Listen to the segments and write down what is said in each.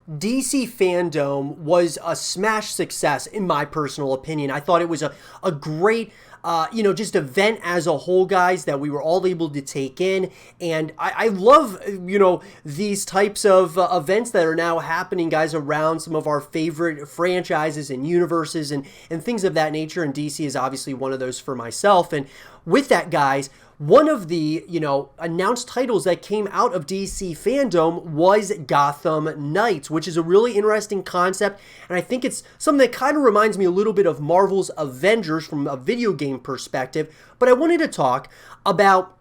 DC Fandom was a smash success in my personal opinion. I thought it was a great just event as a whole, guys, that we were all able to take in. And I love, these types of events that are now happening, guys, around some of our favorite franchises and universes and things of that nature. And DC is obviously one of those for myself. And with that, guys, one of the, announced titles that came out of DC Fandom was Gotham Knights, which is a really interesting concept, and I think it's something that kind of reminds me a little bit of Marvel's Avengers from a video game perspective, but I wanted to talk about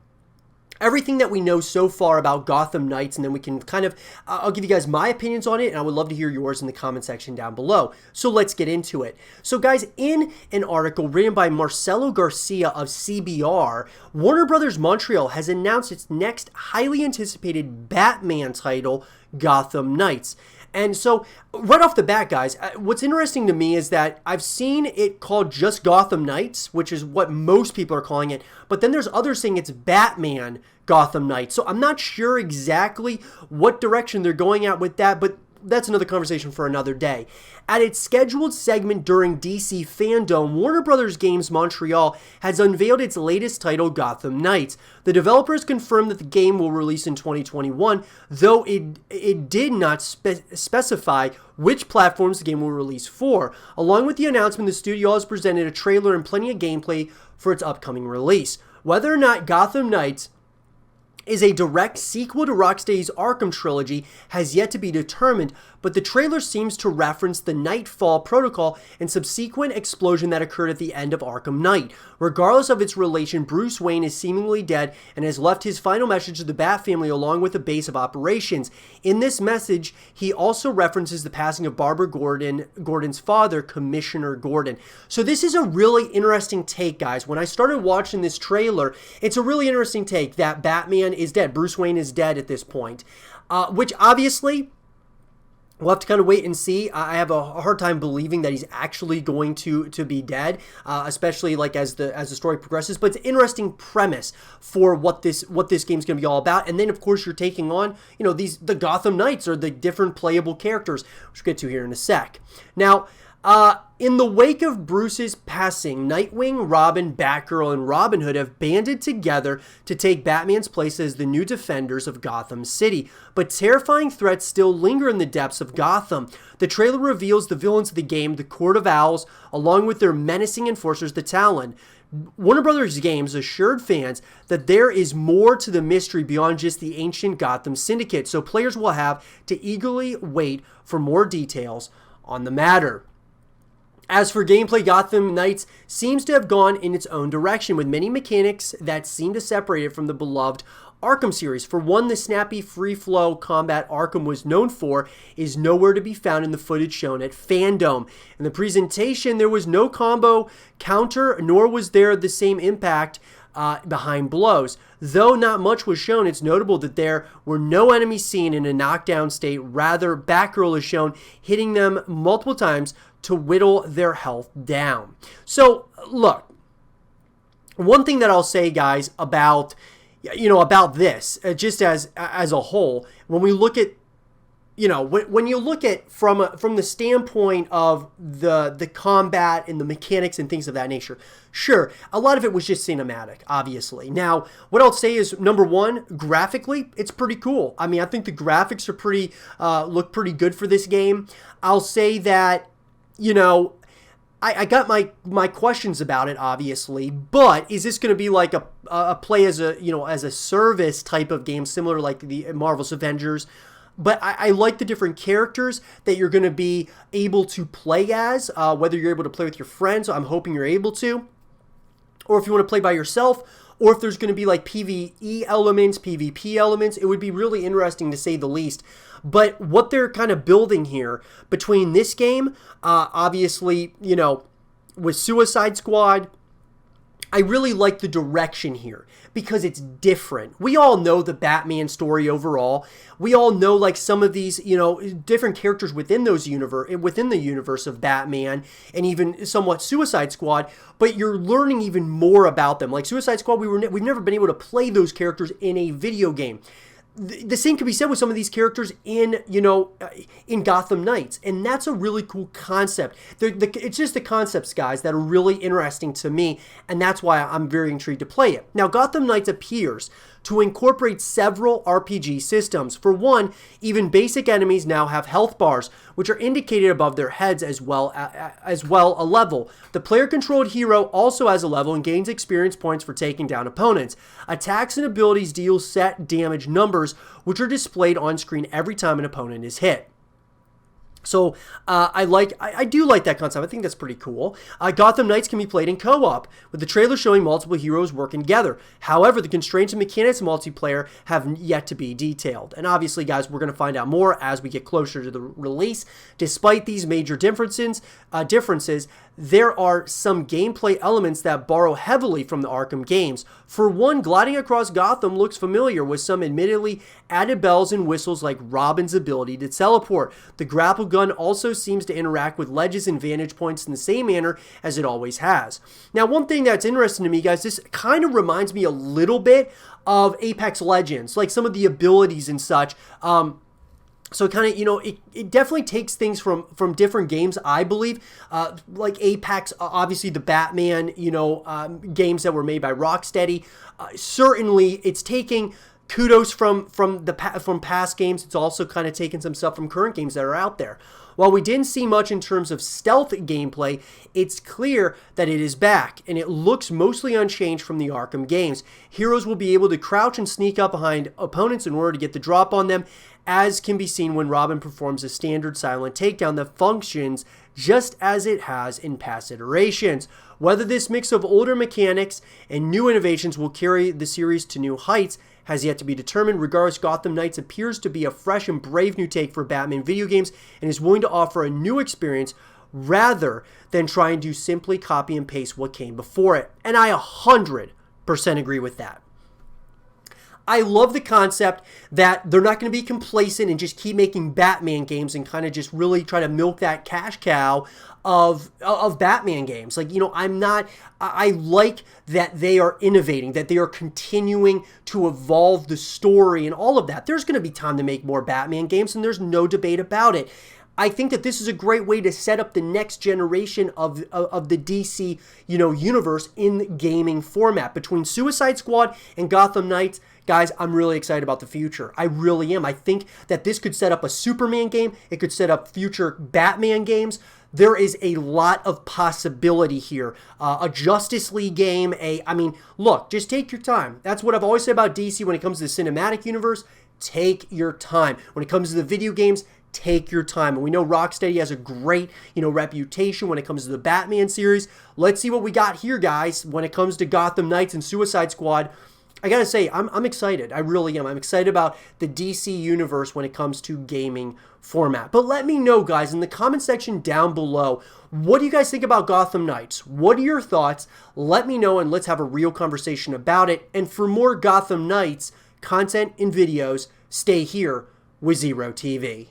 everything that we know so far about Gotham Knights, and then we can kind of, I'll give you guys my opinions on it, and I would love to hear yours in the comment section down below. So let's get into it. So guys, in an article written by Marcelo Garcia of CBR, Warner Brothers Montreal has announced its next highly anticipated Batman title, Gotham Knights. And so, right off the bat, guys, what's interesting to me is that I've seen it called just Gotham Knights, which is what most people are calling it, but then there's others saying it's Batman Gotham Knights. So I'm not sure exactly what direction they're going at with that, but that's another conversation for another day. At its scheduled segment during DC Fandom, Warner Brothers Games Montreal has unveiled its latest title, Gotham Knights. The developers confirmed that the game will release in 2021, though it did not specify which platforms the game will release for. Along with the announcement, the studio has presented a trailer and plenty of gameplay for its upcoming release. Whether or not Gotham Knights is a direct sequel to Rocksteady's Arkham trilogy has yet to be determined, but the trailer seems to reference the Nightfall protocol and subsequent explosion that occurred at the end of Arkham Knight. Regardless of its relation, Bruce Wayne is seemingly dead and has left his final message to the Bat family along with a base of operations. In this message, he also references the passing of Barbara Gordon's father, Commissioner Gordon. So this is a really interesting take, guys. When I started watching this trailer, it's a really interesting take that Batman is dead. Bruce Wayne is dead at this point, which obviously we'll have to kind of wait and see. I have a hard time believing that he's actually going to be dead, especially like as the story progresses. But it's an interesting premise for what this game's going to be all about. And then of course you're taking on the Gotham Knights, or the different playable characters, which we'll get to here in a sec. Now, in the wake of Bruce's passing, Nightwing, Robin, Batgirl, and Robin Hood have banded together to take Batman's place as the new defenders of Gotham City. But terrifying threats still linger in the depths of Gotham. The trailer reveals the villains of the game, the Court of Owls, along with their menacing enforcers, the Talon. Warner Brothers Games assured fans that there is more to the mystery beyond just the ancient Gotham Syndicate, so players will have to eagerly wait for more details on the matter. As for gameplay, Gotham Knights seems to have gone in its own direction, with many mechanics that seem to separate it from the beloved Arkham series. For one, the snappy, free-flow combat Arkham was known for is nowhere to be found in the footage shown at Fandom. In the presentation, there was no combo counter, nor was there the same impact behind blows. Though not much was shown, it's notable that there were no enemies seen in a knockdown state. Rather, Batgirl is shown hitting them multiple times to whittle their health down. So, look, one thing that I'll say, guys, about this, just as a whole, when we look at, when you look at from the standpoint of the combat and the mechanics and things of that nature, sure, a lot of it was just cinematic, obviously. Now, what I'll say is, number one, graphically, it's pretty cool. I mean, I think the graphics are look pretty good for this game. I'll say that, I got my questions about it, obviously, but is this going to be like a play as a service type of game, similar to like the Marvel's Avengers? But I like the different characters that you're going to be able to play as, whether you're able to play with your friends. I'm hoping you're able to, or if you want to play by yourself, or if there's going to be like PvE elements, PvP elements. It would be really interesting, to say the least. But what they're kind of building here between this game, obviously, with Suicide Squad, I really like the direction here because it's different. We all know the Batman story overall. We all know like some of these, different characters within the universe of Batman, and even somewhat Suicide Squad, but you're learning even more about them. Like Suicide Squad, we've never been able to play those characters in a video game. the same can be said with some of these characters in, in Gotham Knights. And that's a really cool concept. It's just the concepts, guys, that are really interesting to me. And that's why I'm very intrigued to play it. Now, Gotham Knights appears to incorporate several RPG systems. For one, even basic enemies now have health bars, which are indicated above their heads as well a level. The player-controlled hero also has a level and gains experience points for taking down opponents. Attacks and abilities deal set damage numbers, which are displayed on screen every time an opponent is hit. So I do like that concept. I think that's pretty cool. Gotham Knights can be played in co-op, with the trailer showing multiple heroes working together. However, the constraints and mechanics of multiplayer have yet to be detailed. And obviously, guys, we're going to find out more as we get closer to the release. Despite these major differences, there are some gameplay elements that borrow heavily from the Arkham games. For one, gliding across Gotham looks familiar, with some admittedly added bells and whistles like Robin's ability to teleport. The grapple gun also seems to interact with ledges and vantage points in the same manner as it always has. Now, one thing that's interesting to me, guys, this kind of reminds me a little bit of Apex Legends, like some of the abilities and such. So kind of, it definitely takes things from different games, I believe, like Apex, obviously the Batman, games that were made by Rocksteady. Certainly, it's taking kudos from past games. It's also kind of taken some stuff from current games that are out there. While we didn't see much in terms of stealth gameplay, it's clear that it is back, and it looks mostly unchanged from the Arkham games. Heroes will be able to crouch and sneak up behind opponents in order to get the drop on them, as can be seen when Robin performs a standard silent takedown that functions just as it has in past iterations. Whether this mix of older mechanics and new innovations will carry the series to new heights has yet to be determined. Regardless, Gotham Knights appears to be a fresh and brave new take for Batman video games and is willing to offer a new experience rather than trying to simply copy and paste what came before it. And I 100% agree with that. I love the concept that they're not going to be complacent and just keep making Batman games and kind of just really try to milk that cash cow of Batman games. Like, I like that they are innovating, that they are continuing to evolve the story and all of that. There's going to be time to make more Batman games, and there's no debate about it. I think that this is a great way to set up the next generation of the DC, universe in gaming format. Between Suicide Squad and Gotham Knights, guys, I'm really excited about the future. I really am. I think that this could set up a Superman game. It could set up future Batman games. There is a lot of possibility here. A Justice League game. Look, just take your time. That's what I've always said about DC when it comes to the cinematic universe. Take your time. When it comes to the video games, take your time. And we know Rocksteady has a great, reputation when it comes to the Batman series. Let's see what we got here, guys, when it comes to Gotham Knights and Suicide Squad. I gotta say, I'm excited. I really am. I'm excited about the DC universe when it comes to gaming format. But let me know, guys, in the comment section down below, what do you guys think about Gotham Knights? What are your thoughts? Let me know, and let's have a real conversation about it. And for more Gotham Knights content and videos, stay here with Zero TV.